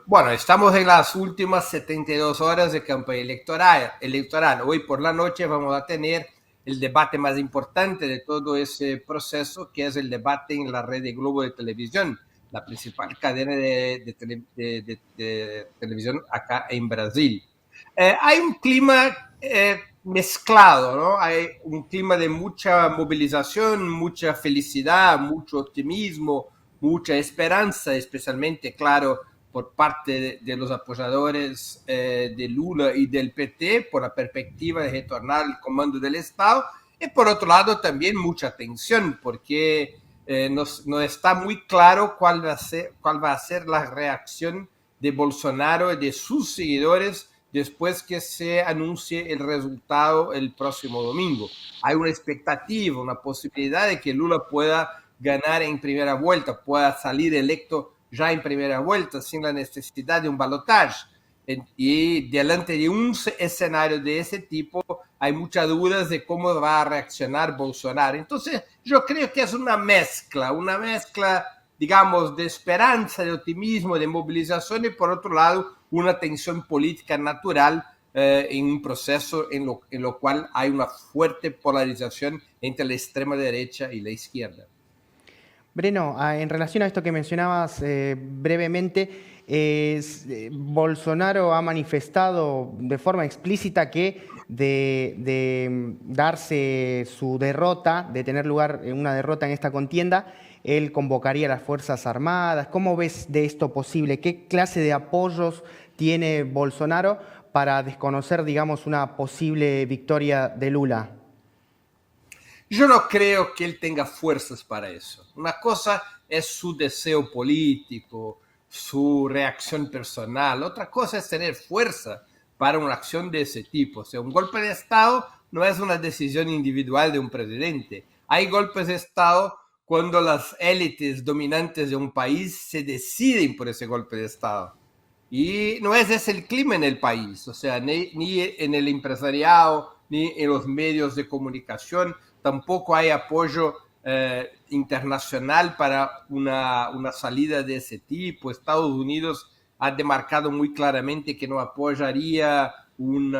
Bueno, estamos en las últimas 72 horas de campaña electoral. Hoy por la noche vamos a tener el debate más importante de todo ese proceso, que es el debate en la red de Globo de Televisión, la principal cadena de televisión acá en Brasil. Hay un clima mezclado, ¿no? Hay un clima de mucha movilización, mucha felicidad, mucho optimismo, mucha esperanza, especialmente, claro, por parte de los apoyadores de Lula y del PT por la perspectiva de retornar al comando del Estado. Y por otro lado, también mucha tensión, porque no está muy claro cuál va a ser la reacción de Bolsonaro y de sus seguidores después que se anuncie el resultado el próximo domingo. Hay una expectativa, una posibilidad de que Lula pueda ganar en primera vuelta, pueda salir electo ya en primera vuelta sin la necesidad de un balotaje. Y delante de un escenario de ese tipo hay muchas dudas de cómo va a reaccionar Bolsonaro. Entonces yo creo que es una mezcla, digamos, de esperanza, de optimismo, de movilización y por otro lado una tensión política natural en un proceso en lo cual hay una fuerte polarización entre la extrema derecha y la izquierda. Breno, en relación a esto que mencionabas brevemente, Bolsonaro ha manifestado de forma explícita que de darse su derrota, de tener lugar una derrota en esta contienda, él convocaría a las Fuerzas Armadas. ¿Cómo ves de esto posible? ¿Qué clase de apoyos tiene Bolsonaro para desconocer, digamos, una posible victoria de Lula? Yo no creo que él tenga fuerzas para eso. Una cosa es su deseo político, su reacción personal. Otra cosa es tener fuerza para una acción de ese tipo. O sea, un golpe de Estado no es una decisión individual de un presidente. Hay golpes de Estado cuando las élites dominantes de un país se deciden por ese golpe de Estado. Y no es ese el clima en el país, o sea, ni en el empresariado, ni en los medios de comunicación, tampoco hay apoyo internacional para una salida de ese tipo. Estados Unidos ha demarcado muy claramente que no apoyaría un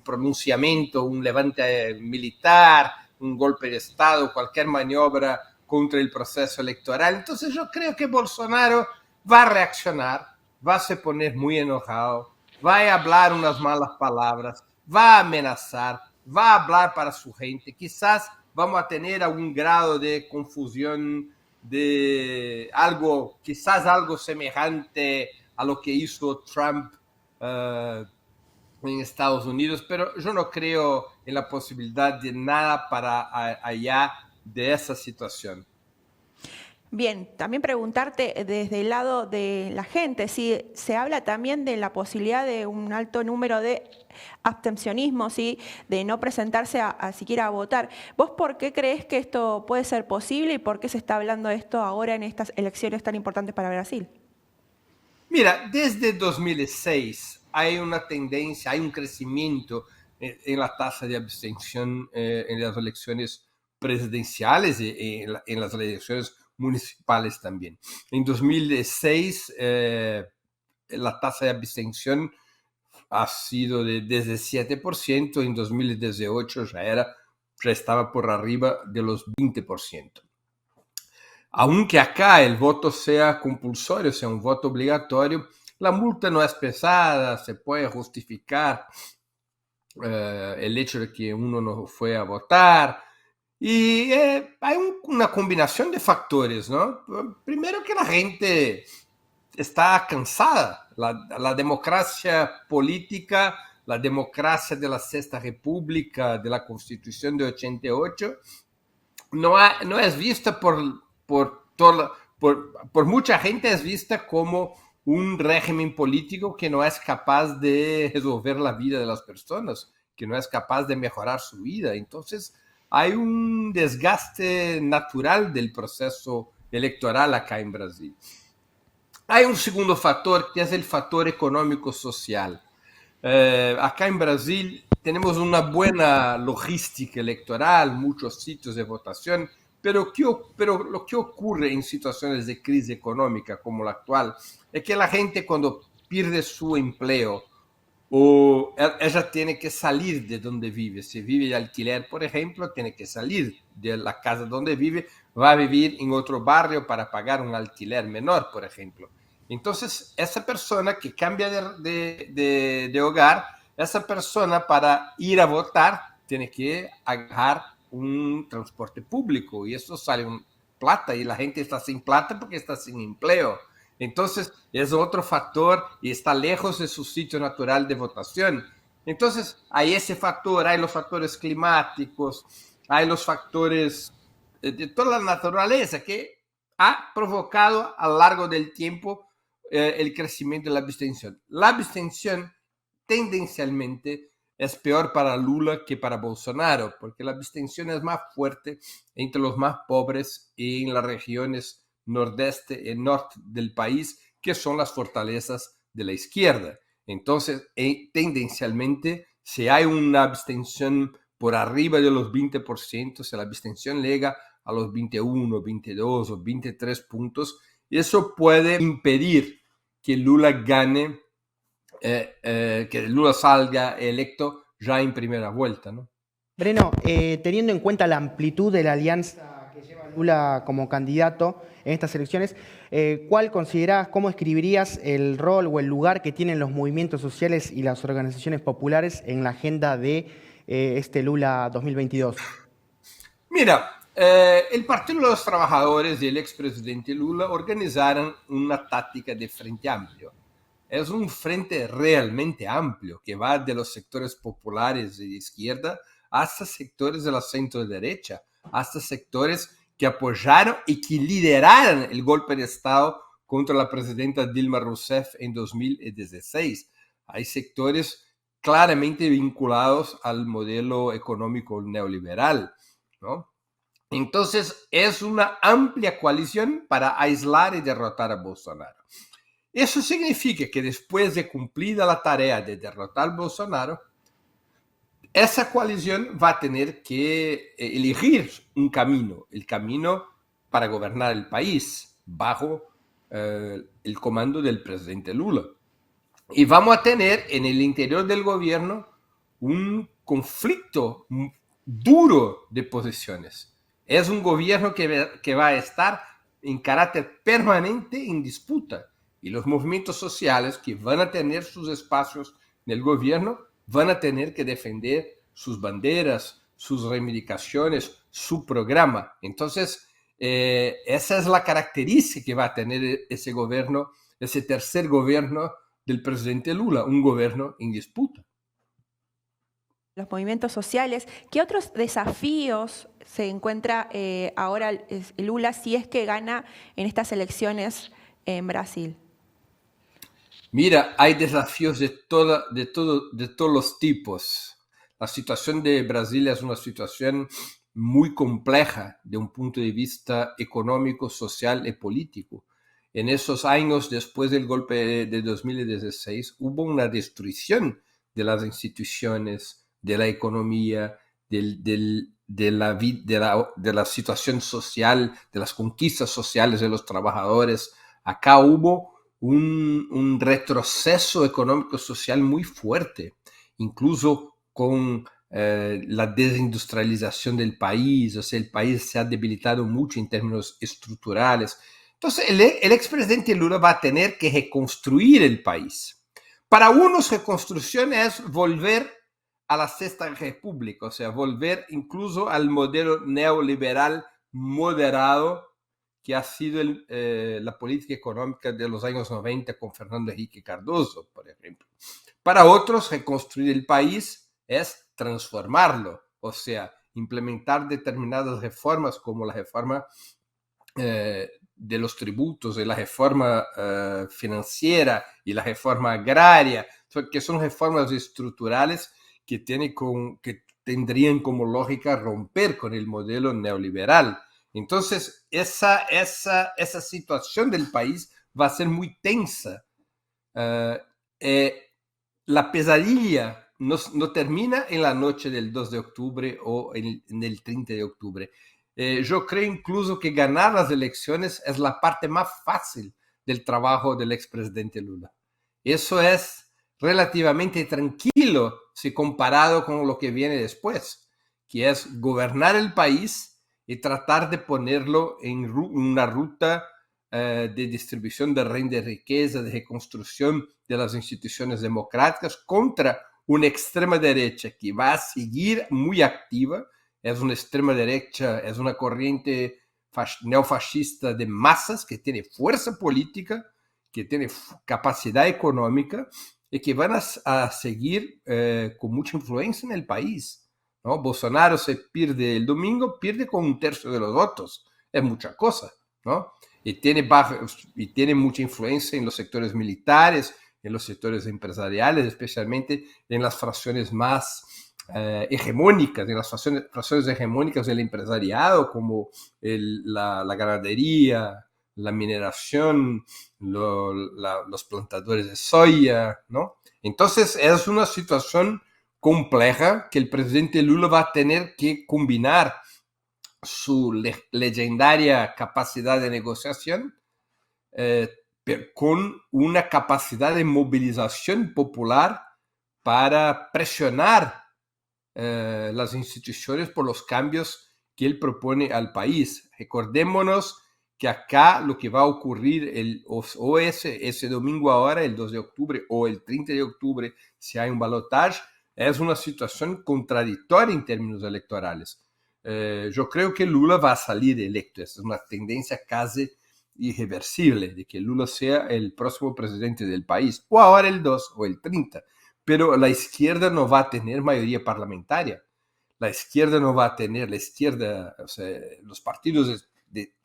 pronunciamiento, un levante militar, un golpe de Estado, cualquier maniobra contra el proceso electoral. Entonces yo creo que Bolsonaro va a reaccionar, va a se poner muy enojado, va a hablar unas malas palabras, va a amenazar, va a hablar para su gente. Quizás vamos a tener algún grado de confusión, de algo, quizás algo semejante a lo que hizo Trump en Estados Unidos, pero yo no creo en la posibilidad de nada para allá de esa situación. Bien, también preguntarte desde el lado de la gente, si se habla también de la posibilidad de un alto número de abstencionismo, ¿sí? De no presentarse a siquiera a votar. ¿Vos por qué crees que esto puede ser posible y por qué se está hablando de esto ahora en estas elecciones tan importantes para Brasil? Mira, desde 2006 hay una tendencia, hay un crecimiento en la tasa de abstención en las elecciones presidenciales y en las elecciones municipales también. En 2006 la tasa de abstención ha sido de 17%, en 2018 ya estaba por arriba de los 20%. Aunque acá el voto sea compulsorio, sea un voto obligatorio, la multa no es pesada, se puede justificar el hecho de que uno no fue a votar. Y hay una combinación de factores, ¿no? Primero que la gente está cansada. La democracia política, la democracia de la Sexta República, de la Constitución de 88, no es vista por mucha gente, es vista como un régimen político que no es capaz de resolver la vida de las personas, que no es capaz de mejorar su vida. Entonces, hay un desgaste natural del proceso electoral acá en Brasil. Hay un segundo factor que es el factor económico-social. Acá en Brasil tenemos una buena logística electoral, muchos sitios de votación, Pero lo que ocurre en situaciones de crisis económica como la actual es que la gente cuando pierde su empleo o ella tiene que salir de donde vive. Si vive de alquiler, por ejemplo, tiene que salir de la casa donde vive, va a vivir en otro barrio para pagar un alquiler menor, por ejemplo. Entonces, esa persona que cambia de hogar, esa persona para ir a votar tiene que agarrar un transporte público y eso sale un plata y la gente está sin plata porque está sin empleo. Entonces, es otro factor y está lejos de su sitio natural de votación. Entonces, hay ese factor, hay los factores climáticos, hay los factores de toda la naturaleza que ha provocado a lo largo del tiempo el crecimiento de la abstención. La abstención tendencialmente es peor para Lula que para Bolsonaro, porque la abstención es más fuerte entre los más pobres y en las regiones nordeste y norte del país, que son las fortalezas de la izquierda. Entonces, tendencialmente, si hay una abstención por arriba de los 20%, si la abstención llega a los 21, 22 o 23 puntos, eso puede impedir que Lula gane, que Lula salga electo ya en primera vuelta, ¿no? Breno, teniendo en cuenta la amplitud de la alianza que lleva Lula como candidato en estas elecciones, ¿cuál considerás, cómo escribirías el rol o el lugar que tienen los movimientos sociales y las organizaciones populares en la agenda de este Lula 2022? Mira, el Partido de los Trabajadores y el expresidente Lula organizaron una táctica de frente amplio. Es un frente realmente amplio que va de los sectores populares de izquierda hasta sectores de la centro derecha, hasta sectores que apoyaron y que lideraron el golpe de Estado contra la presidenta Dilma Rousseff en 2016. Hay sectores claramente vinculados al modelo económico neoliberal, ¿no? Entonces, es una amplia coalición para aislar y derrotar a Bolsonaro. Eso significa que después de cumplida la tarea de derrotar a Bolsonaro, esa coalición va a tener que elegir un camino, el camino para gobernar el país bajo el comando del presidente Lula. Y vamos a tener en el interior del gobierno un conflicto duro de posiciones. Es un gobierno que va a estar en carácter permanente en disputa. Y los movimientos sociales que van a tener sus espacios en el gobierno van a tener que defender sus banderas, sus reivindicaciones, su programa. Entonces, esa es la característica que va a tener ese gobierno, ese tercer gobierno del presidente Lula, un gobierno en disputa. Los movimientos sociales, ¿qué otros desafíos se encuentra ahora Lula si es que gana en estas elecciones en Brasil? Mira, hay desafíos de todos los tipos. La situación de Brasil es una situación muy compleja de un punto de vista económico, social y político. En esos años después del golpe de 2016 hubo una destrucción de las instituciones, de la economía, de la situación social, de las conquistas sociales de los trabajadores. Acá hubo un retroceso económico-social muy fuerte, incluso con la desindustrialización del país, o sea, el país se ha debilitado mucho en términos estructurales. Entonces, el expresidente Lula va a tener que reconstruir el país. Para unos, reconstrucción es volver a la Sexta República, o sea, volver incluso al modelo neoliberal moderado que ha sido la política económica de los años 90 con Fernando Henrique Cardoso, por ejemplo. Para otros, reconstruir el país es transformarlo, o sea, implementar determinadas reformas como la reforma de los tributos y la reforma financiera y la reforma agraria, que son reformas estructurales que tendrían como lógica romper con el modelo neoliberal. Entonces, esa situación del país va a ser muy tensa. La pesadilla no termina en la noche del 2 de octubre o en el 30 de octubre. Yo creo incluso que ganar las elecciones es la parte más fácil del trabajo del expresidente Lula. Eso es relativamente tranquilo si comparado con lo que viene después, que es gobernar el país y tratar de ponerlo en una ruta de distribución de renta y riqueza, de reconstrucción de las instituciones democráticas contra una extrema derecha que va a seguir muy activa. Es una extrema derecha, es una corriente neofascista de masas que tiene fuerza política, que tiene capacidad económica y que van a seguir con mucha influencia en el país, ¿no? Bolsonaro se pierde el domingo, pierde con 1/3 de los votos. Es mucha cosa, ¿no? Y tiene mucha influencia en los sectores militares, en los sectores empresariales, especialmente en las fracciones más hegemónicas, en las fracciones hegemónicas del empresariado, como la ganadería, la mineración, los plantadores de soya, ¿no? Entonces es una situación compleja que el presidente Lula va a tener que combinar su legendaria capacidad de negociación con una capacidad de movilización popular para presionar las instituciones por los cambios que él propone al país. Recordémonos que acá lo que va a ocurrir ese domingo ahora, el 2 de octubre o el 30 de octubre, si hay un balotaje, es una situación contradictoria en términos electorales. Yo creo que Lula va a salir electo. Es una tendencia casi irreversible de que Lula sea el próximo presidente del país, o ahora el 2 o el 30. Pero la izquierda no va a tener mayoría parlamentaria. La izquierda no va a tener, o sea, los partidos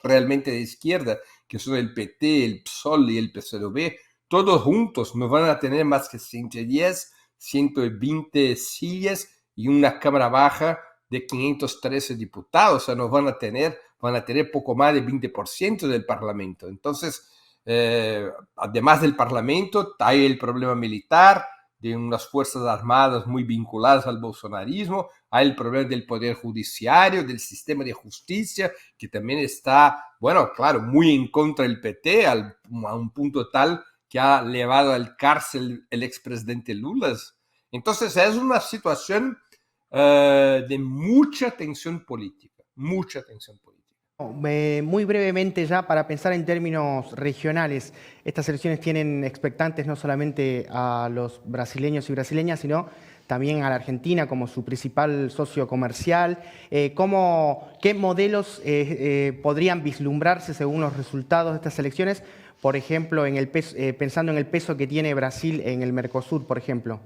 realmente de izquierda, que son el PT, el PSOL y el PCdoB, todos juntos no van a tener más que 110, 120 sillas y una cámara baja de 513 diputados. O sea, no van a tener poco más de 20% del Parlamento. Entonces, además del Parlamento, hay el problema militar, de unas fuerzas armadas muy vinculadas al bolsonarismo, hay el problema del poder judiciario, del sistema de justicia, que también está, bueno, claro, muy en contra del PT, a un punto tal que ha llevado al cárcel el expresidente Lula. Entonces es una situación de mucha tensión política, mucha tensión política. Muy brevemente ya, para pensar en términos regionales, estas elecciones tienen expectantes no solamente a los brasileños y brasileñas, sino también a la Argentina como su principal socio comercial. ¿Qué modelos podrían vislumbrarse según los resultados de estas elecciones? Por ejemplo, pensando en el peso que tiene Brasil en el Mercosur, por ejemplo.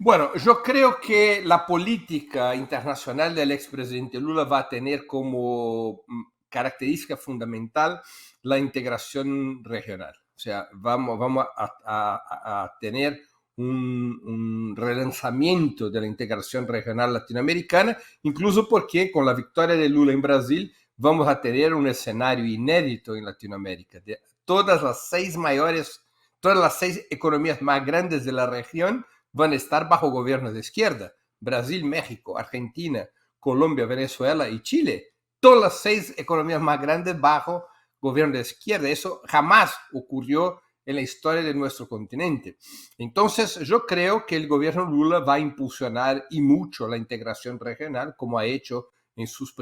Bueno, yo creo que la política internacional del expresidente Lula va a tener como característica fundamental la integración regional. O sea, vamos a tener un relanzamiento de la integración regional latinoamericana, incluso porque con la victoria de Lula en Brasil vamos a tener un escenario inédito en Latinoamérica. Todas las 6 economías más grandes de la región van a estar bajo gobiernos de izquierda. Brasil, México, Argentina, Colombia, Venezuela y Chile. Todas las 6 economías más grandes bajo gobierno de izquierda. Eso jamás ocurrió en la historia de nuestro continente. Entonces, yo creo que el gobierno Lula va a impulsionar y mucho la integración regional, como ha hecho en sus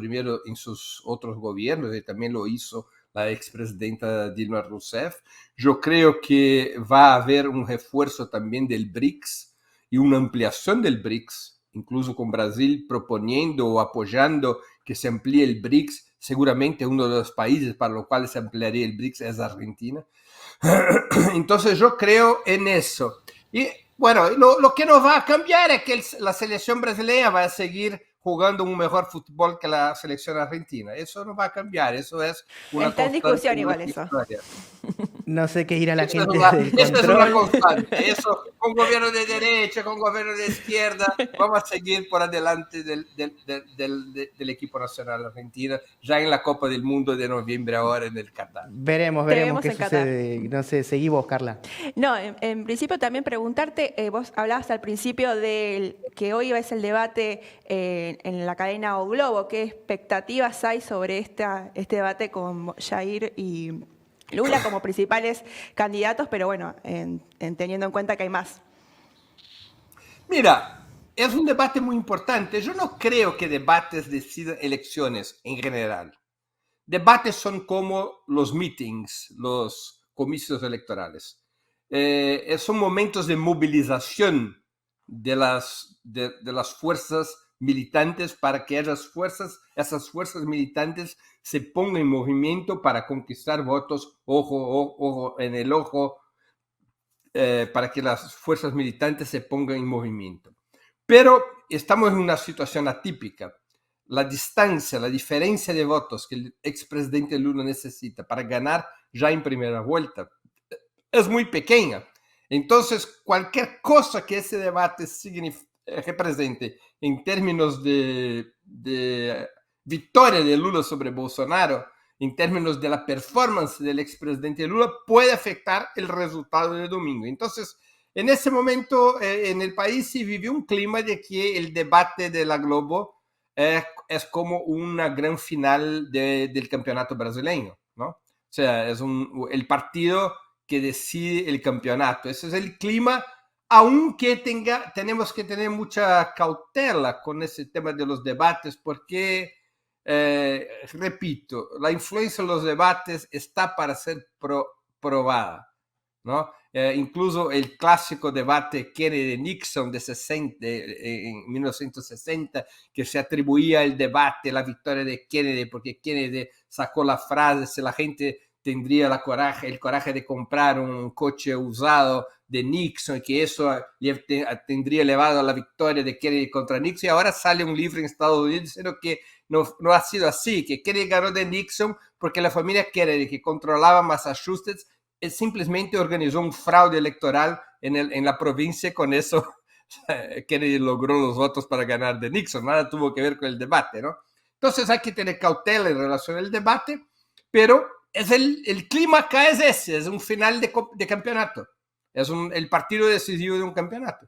otros gobiernos, y también lo hizo la expresidenta Dilma Rousseff. Yo creo que va a haber un refuerzo también del BRICS, y una ampliación del BRICS, incluso con Brasil proponiendo o apoyando que se amplíe el BRICS. Seguramente uno de los países para los cuales se ampliaría el BRICS es Argentina. Entonces yo creo en eso. Y bueno, lo que no va a cambiar es que la selección brasileña va a seguir jugando un mejor fútbol que la selección argentina. Eso no va a cambiar, eso es una Está en discusión igual eso. Historia. No sé qué dirá la Esa es gente una, del esa es una control. constante. Eso, con gobierno de derecha, con gobierno de izquierda, vamos a seguir por adelante del equipo nacional argentino, ya en la Copa del Mundo de noviembre ahora en el Qatar. Te Veremos vemos qué en Qatar. sucede. No sé, seguí vos, Carla. No, en principio también preguntarte, vos hablabas al principio del que hoy es el debate en la cadena O Globo. ¿Qué expectativas hay sobre este debate con Jair y Lula como principales candidatos? Pero bueno, teniendo en cuenta que hay más. Mira, es un debate muy importante. Yo no creo que debates decidan elecciones en general. Debates son como los meetings, los comicios electorales. Son momentos de movilización de las fuerzas militantes para que esas fuerzas militantes se pongan en movimiento para conquistar votos, ojo en el ojo, para que las fuerzas militantes se pongan en movimiento. Pero estamos en una situación atípica. La distancia, la diferencia de votos que el expresidente Lula necesita para ganar ya en primera vuelta es muy pequeña. Entonces, cualquier cosa que ese debate represente en términos de victoria de Lula sobre Bolsonaro, en términos de la performance del expresidente Lula, puede afectar el resultado de domingo. Entonces, en ese momento en el país se vivió un clima de que el debate de la Globo es como una gran final del campeonato brasileño, ¿no? O sea, es el partido que decide el campeonato. Ese es el clima, aunque tenemos que tener mucha cautela con ese tema de los debates, porque, repito, la influencia en los debates está para ser probada, ¿no? Incluso el clásico debate Kennedy-Nixon en 1960, que se atribuía el debate, la victoria de Kennedy, porque Kennedy sacó la frase, si la gente tendría el coraje de comprar un coche usado de Nixon, y que eso tendría elevado a la victoria de Kennedy contra Nixon, y ahora sale un libro en Estados Unidos diciendo que no ha sido así, que Kennedy ganó de Nixon porque la familia Kennedy, que controlaba Massachusetts, simplemente organizó un fraude electoral en la provincia. Con eso Kennedy logró los votos para ganar de Nixon, nada tuvo que ver con el debate, ¿no? Entonces hay que tener cautela en relación al debate, pero el clima acá es ese, es un final de campeonato, es el partido decisivo de un campeonato.